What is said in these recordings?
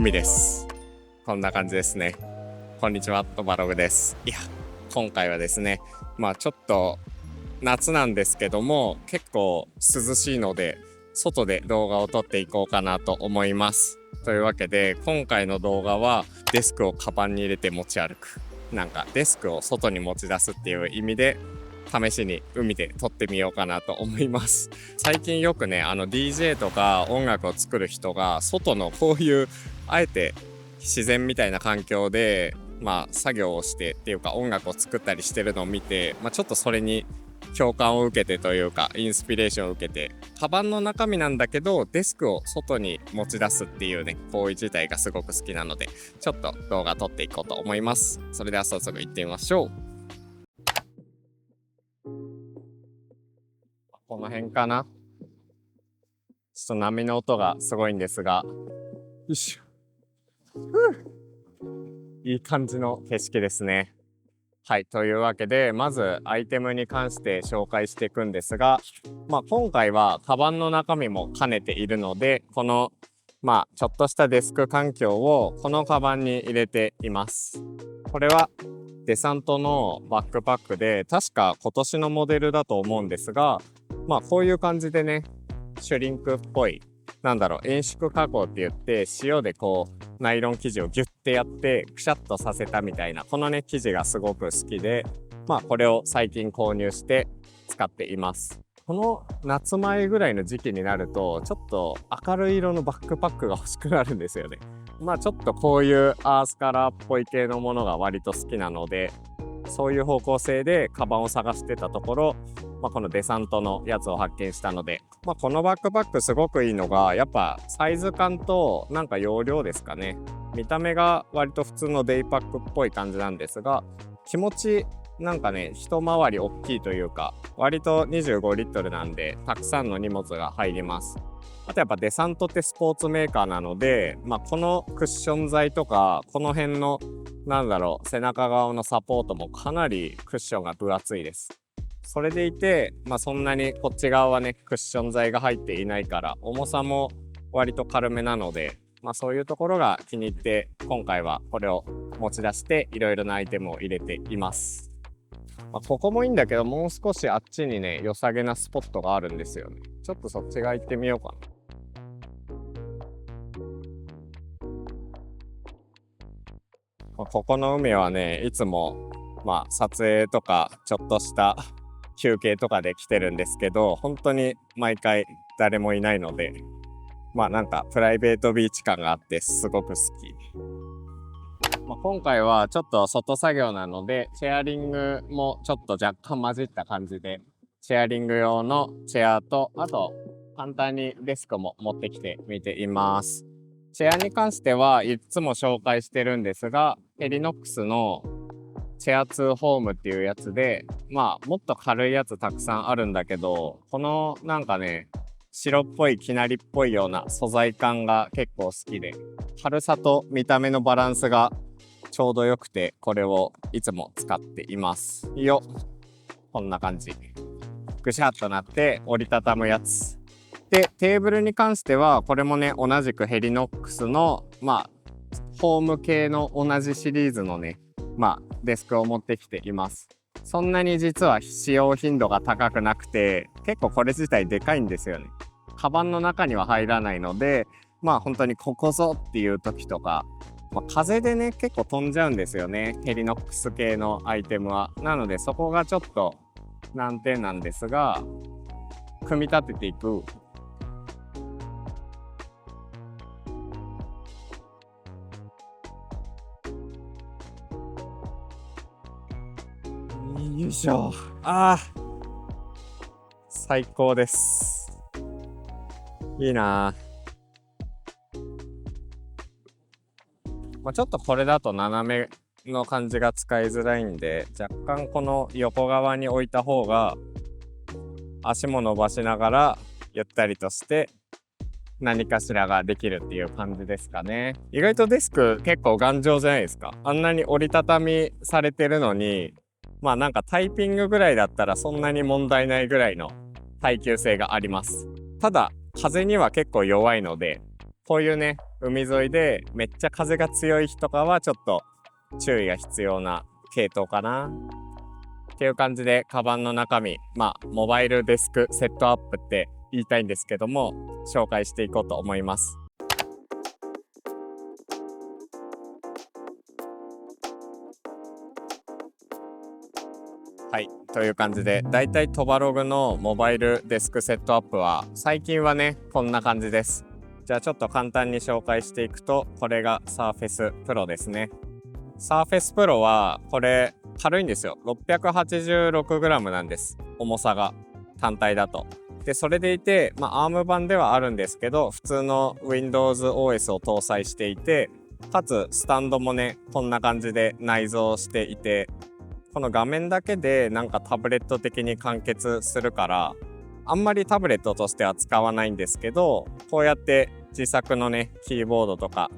海です。こんな感じですね。こんにちは、トバログです。今回はですね、ちょっと夏なんですけども、結構涼しいので、外で動画を撮っていこうかなと思います。というわけで、今回の動画はデスクをカバンに入れて持ち歩く。デスクを外に持ち出すっていう意味で、試しに海で撮ってみようかなと思います。最近よくね、DJ とか音楽を作る人が外のこういうあえて自然みたいな環境で作業をしてっていうか音楽を作ったりしてるのを見て、ちょっとそれに共感を受けてというかインスピレーションを受けて、カバンの中身なんだけどデスクを外に持ち出すっていうね行為自体がすごく好きなので、ちょっと動画撮っていこうと思います。それでは早速行ってみましょう。この辺かな。ちょっと波の音がすごいんですが、よいしょ。いい感じの景色ですね。はい、というわけでまずアイテムに関して紹介していくんですが、今回はカバンの中身も兼ねているので、このちょっとしたデスク環境をこのカバンに入れています。これはデサントのバックパックで、確か今年のモデルだと思うんですが、こういう感じでね、シュリンクっぽい伸縮加工って言って、塩でこうナイロン生地をギュッてやってくしゃっとさせたみたいな、このね生地がすごく好きで、これを最近購入して使っています。この夏前ぐらいの時期になると、ちょっと明るい色のバックパックが欲しくなるんですよね。ちょっとこういうアースカラーっぽい系のものが割と好きなので、そういう方向性でカバンを探してたところ、このデサントのやつを発見したので、このバックパックすごくいいのが、やっぱサイズ感と容量ですかね。見た目が割と普通のデイパックっぽい感じなんですが、気持ち一回り大きいというか、割と25リットルなんでたくさんの荷物が入ります。あとやっぱデサントってスポーツメーカーなので、このクッション材とかこの辺の背中側のサポートもかなりクッションが分厚いです。それでいて、そんなにこっち側はねクッション材が入っていないから重さも割と軽めなので、そういうところが気に入って今回はこれを持ち出していろいろなアイテムを入れています。ここもいいんだけど、もう少しあっちにね良さげなスポットがあるんですよね。ちょっとそっち側行ってみようかな。ここの海はね、いつも撮影とかちょっとした休憩とかで来てるんですけど、本当に毎回誰もいないので、プライベートビーチ感があってすごく好き。今回はちょっと外作業なので、チェアリングもちょっと若干混じった感じで、チェアリング用のチェアと、あと簡単にデスクも持ってきてみています。チェアに関してはいつも紹介してるんですが、ヘリノックスのチェア2ホームっていうやつで、もっと軽いやつたくさんあるんだけど、この白っぽいきなりっぽいような素材感が結構好きで、軽さと見た目のバランスがちょうどよくて、これをいつも使っていますよ。こんな感じ、ぐしゃっとなって折りたたむやつで、テーブルに関してはこれもね同じくヘリノックスのホーム系の同じシリーズのねデスクを持ってきています。そんなに実は使用頻度が高くなくて、結構これ自体でかいんですよね。カバンの中には入らないので、本当にここぞっていう時とか、風でね結構飛んじゃうんですよね、ヘリノックス系のアイテムは。なのでそこがちょっと難点なんですが、組み立てていく。よいしょ。最高です。いいな。ちょっとこれだと斜めの感じが使いづらいんで、若干この横側に置いた方が足も伸ばしながらゆったりとして何かしらができるっていう感じですかね。意外とデスク結構頑丈じゃないですか。あんなに折りたたみされてるのに、タイピングぐらいだったらそんなに問題ないぐらいの耐久性があります。ただ風には結構弱いので、こういうね海沿いでめっちゃ風が強い日とかはちょっと注意が必要な系統かなっていう感じで、カバンの中身、モバイルデスクセットアップって言いたいんですけども、紹介していこうと思います。はい、という感じで、だいたいトバログのモバイルデスクセットアップは最近はねこんな感じです。じゃあちょっと簡単に紹介していくと、これが Surface Pro ですね。Surface Pro はこれ軽いんですよ。 686g なんです、重さが単体だと。でそれでいて、アーム版ではあるんですけど、普通の Windows OS を搭載していて、かつスタンドもねこんな感じで内蔵していて、この画面だけでなんかタブレット的に完結するから、あんまりタブレットとしては使わないんですけど、こうやって自作のねキーボードとか、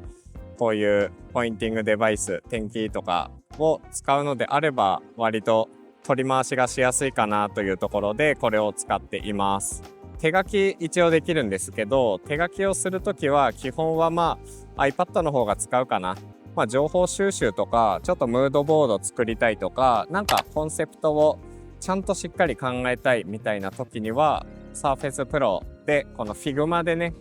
こういうポインティングデバイス、テンキーとかを使うのであれば、割と取り回しがしやすいかなというところでこれを使っています。手書き一応できるんですけど、手書きをするときは基本はiPad の方が使うかな。情報収集とか、ちょっとムードボード作りたいとか、なんかコンセプトをちゃんとしっかり考えたいみたいな時には Surface Pro でこの Figma でね、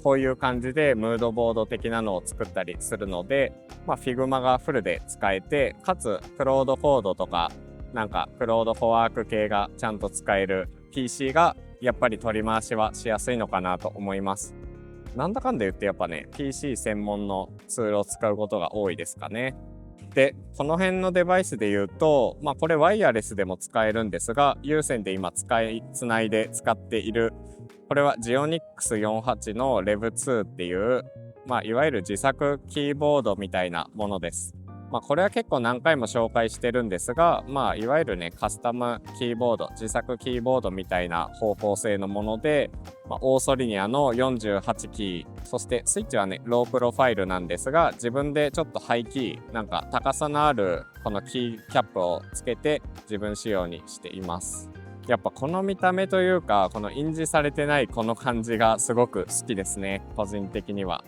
こういう感じでムードボード的なのを作ったりするので、Figma がフルで使えて、かつクロードコードとか、なんかクロードフォワーク系がちゃんと使える PC がやっぱり取り回しはしやすいのかなと思います。なんだかんだ言ってやっぱね PC 専門のツールを使うことが多いですかね。でこの辺のデバイスで言うと、これワイヤレスでも使えるんですが、有線で今つないで使っている、これは Gionix48 の Rev2 っていう、いわゆる自作キーボードみたいなものです。これは結構何回も紹介してるんですが、いわゆるねカスタムキーボード、自作キーボードみたいな方向性のもので、オーソリニアの48キー、そしてスイッチはねロープロファイルなんですが、自分でちょっとハイキー、なんか高さのあるこのキーキャップをつけて自分仕様にしています。やっぱこの見た目というか、この印字されてないこの感じがすごく好きですね、個人的には。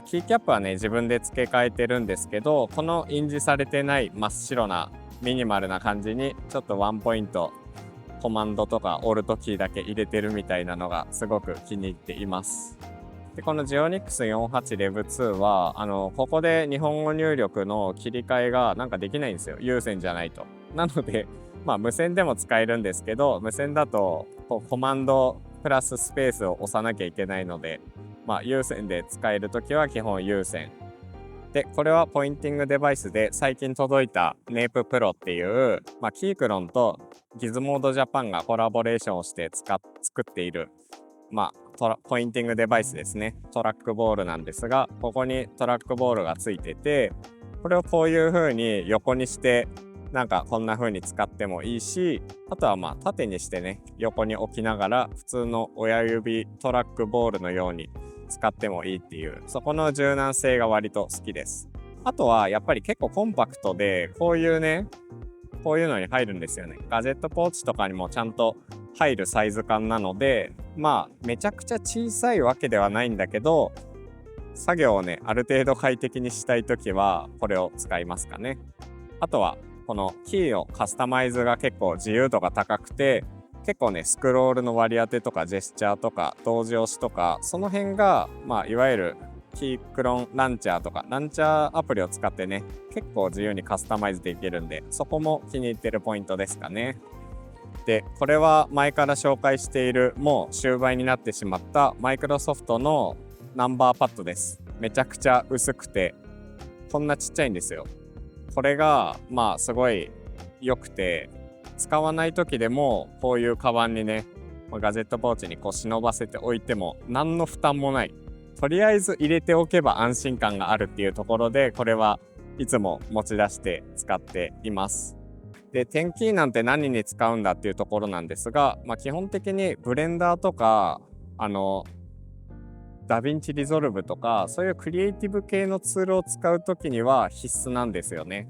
キーキャップはね自分で付け替えてるんですけど、この印字されてない真っ白なミニマルな感じにちょっとワンポイントコマンドとかオルトキーだけ入れてるみたいなのがすごく気に入っています。でこの Gionix48 Rev2 はここで日本語入力の切り替えがなんかできないんですよ、有線じゃないと。なので無線でも使えるんですけど、無線だとコマンドプラススペースを押さなきゃいけないので、有線で使えるときは基本有線で、これはポインティングデバイスで最近届いたネーププロっていう、キークロンとギズモードジャパンがコラボレーションをして作っている、ポインティングデバイスですね。トラックボールなんですが、ここにトラックボールがついてて、これをこういう風に横にしてなんかこんな風に使ってもいいし、あとは縦にしてね横に置きながら普通の親指トラックボールのように使ってもいいっていう、そこの柔軟性が割と好きです。あとはやっぱり結構コンパクトで、こういうのに入るんですよね。ガジェットポーチとかにもちゃんと入るサイズ感なので、めちゃくちゃ小さいわけではないんだけど、作業をねある程度快適にしたいときはこれを使いますかね。あとはこのキーのカスタマイズが結構自由度が高くて、結構ねスクロールの割り当てとかジェスチャーとか同時押しとか、その辺がいわゆるキークロンランチャーとかランチャーアプリを使ってね結構自由にカスタマイズできるんで、そこも気に入ってるポイントですかね。でこれは前から紹介している、もう終売になってしまったマイクロソフトのナンバーパッドです。めちゃくちゃ薄くてこんなちっちゃいんですよ。これがすごい良くて、使わない時でもこういうカバンにねガジェットポーチに忍ばせておいても何の負担もない、とりあえず入れておけば安心感があるっていうところで、これはいつも持ち出して使っています。でテンキーなんて何に使うんだっていうところなんですが、基本的にブレンダーとかダヴィンチリゾルブとか、そういうクリエイティブ系のツールを使うときには必須なんですよね。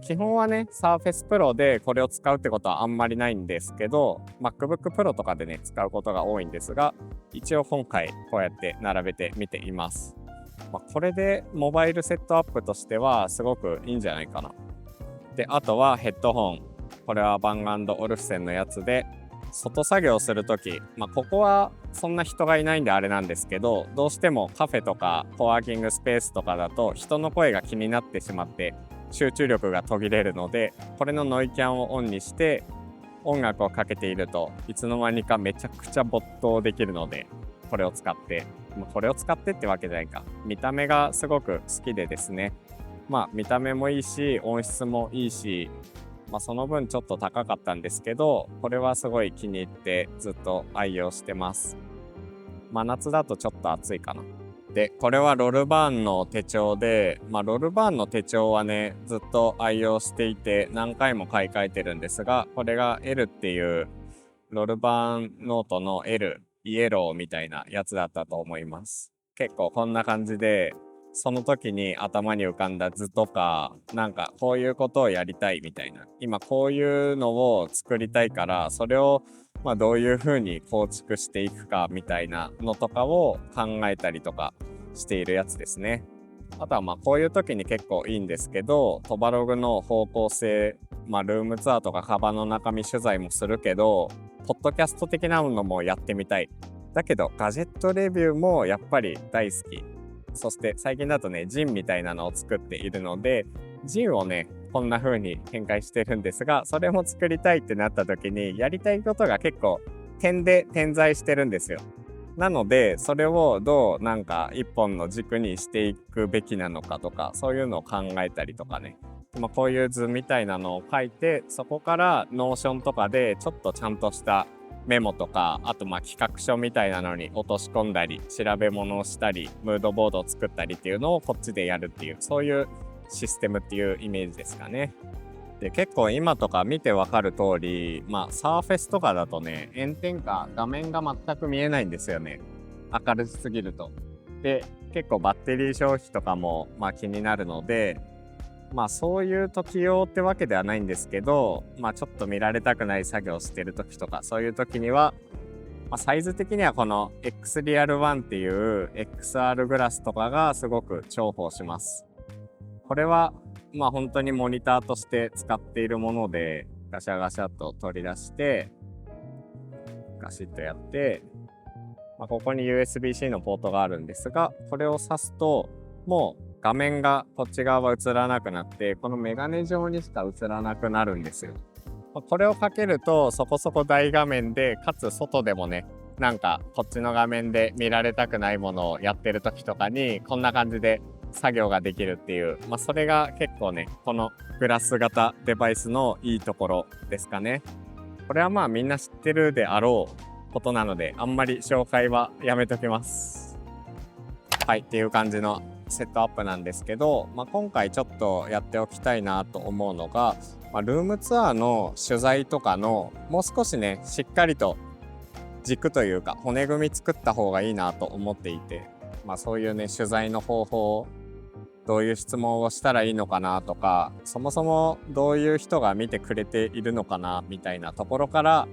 基本はね Surface Pro でこれを使うってことはあんまりないんですけど、 MacBook Pro とかでね使うことが多いんですが、一応今回こうやって並べてみています。これでモバイルセットアップとしてはすごくいいんじゃないかな。で、あとはヘッドホン。これはバン&オルフセンのやつで、外作業するとき、ここはそんな人がいないんであれなんですけど、どうしてもカフェとかコワーキングスペースとかだと人の声が気になってしまって集中力が途切れるので、これのノイキャンをオンにして音楽をかけているといつの間にかめちゃくちゃ没頭できるので、これを使ってってわけじゃないか。見た目がすごく好きでですね。見た目もいいし音質もいいし、その分ちょっと高かったんですけど、これはすごい気に入ってずっと愛用してます。真夏だとちょっと暑いかな。で、これはロルバーンの手帳で、ロルバーンの手帳はね、ずっと愛用していて何回も買い替えてるんですが、これが L っていうロルバーンノートの L、イエローみたいなやつだったと思います。結構こんな感じで、その時に頭に浮かんだ図とか、こういうことをやりたいみたいな、今こういうのを作りたいから、それをどういうふうに構築していくかみたいなのとかを考えたりとかしているやつですね。あとはこういう時に結構いいんですけど、トバログの方向性、ルームツアーとかカバンの中身取材もするけど、ポッドキャスト的なのもやってみたい。だけどガジェットレビューもやっぱり大好き。そして最近だとね、ジンみたいなのを作っているので、ジンをね、こんな風に展開してるんですが、それも作りたいってなった時に、やりたいことが結構点で点在してるんですよ。なので、それをどう一本の軸にしていくべきなのかとか、そういうのを考えたりとかね。こういう図みたいなのを書いて、そこからノーションとかでちょっとちゃんとしたメモとか、あと企画書みたいなのに落とし込んだり、調べ物をしたり、ムードボードを作ったりっていうのをこっちでやるっていう、そういうシステムっていうイメージですかね。で、結構今とか見てわかる通り、サーフェスとかだとね、炎天下、画面が全く見えないんですよね。明るすぎると。で、結構バッテリー消費とかも気になるので、そういう時用ってわけではないんですけど、ちょっと見られたくない作業をしてる時とか、そういう時には、サイズ的にはこの X リアル1っていう XR グラスとかがすごく重宝します。これは本当にモニターとして使っているもので、ガシャガシャと取り出してガシッとやって、ここに USB-C のポートがあるんですが、これを挿すともう画面がこっち側は映らなくなって、このメガネ状にしか映らなくなるんですよ。これをかけるとそこそこ大画面で、かつ外でもね、こっちの画面で見られたくないものをやってる時とかにこんな感じで作業ができるっていう、それが結構ね、このグラス型デバイスのいいところですかね。これはみんな知ってるであろうことなので、あんまり紹介はやめときます。はい、っていう感じのセットアップなんですけど、今回ちょっとやっておきたいなと思うのが、ルームツアーの取材とかのもう少しね、しっかりと軸というか骨組み作った方がいいなと思っていて、そういうね、取材の方法、どういう質問をしたらいいのかなとか、そもそもどういう人が見てくれているのかなみたいなところから、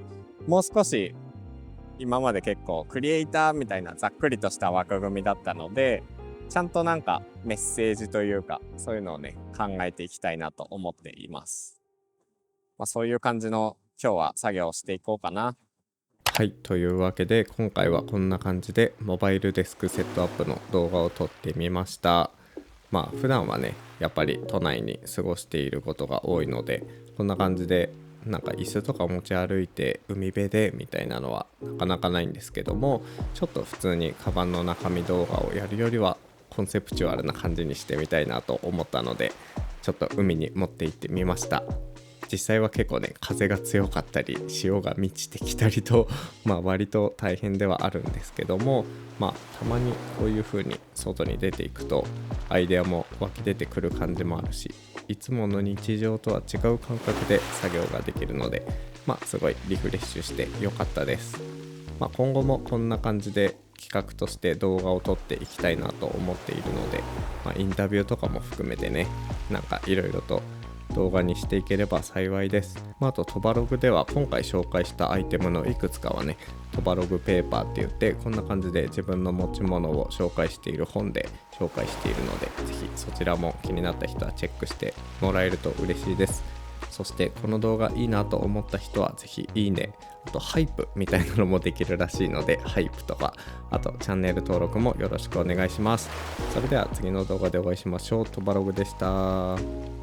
もう少し今まで結構クリエイターみたいなざっくりとした枠組みだったので、ちゃんとメッセージというか、そういうのをね、考えていきたいなと思っています。そういう感じの今日は作業をしていこうかな。はい、というわけで今回はこんな感じでモバイルデスクセットアップの動画を撮ってみました。普段はね、やっぱり都内に過ごしていることが多いので、こんな感じで椅子とか持ち歩いて海辺でみたいなのはなかなかないんですけども、ちょっと普通にカバンの中身動画をやるよりはコンセプチュアルな感じにしてみたいなと思ったので、ちょっと海に持って行ってみました。実際は結構ね、風が強かったり潮が満ちてきたりと割と大変ではあるんですけども、たまにこういう風に外に出ていくとアイデアも湧き出てくる感じもあるし、いつもの日常とは違う感覚で作業ができるので、すごいリフレッシュしてよかったです。今後もこんな感じで企画として動画を撮っていきたいなと思っているので、インタビューとかも含めてね、いろいろと動画にしていければ幸いです。あとトバログでは今回紹介したアイテムのいくつかはね、トバログペーパーって言ってこんな感じで自分の持ち物を紹介している本で紹介しているので、ぜひそちらも気になった人はチェックしてもらえると嬉しいです。そしてこの動画いいなと思った人はぜひいいね、あとハイプみたいなのもできるらしいので、ハイプとか、あとチャンネル登録もよろしくお願いします。それでは次の動画でお会いしましょう。トバログでした。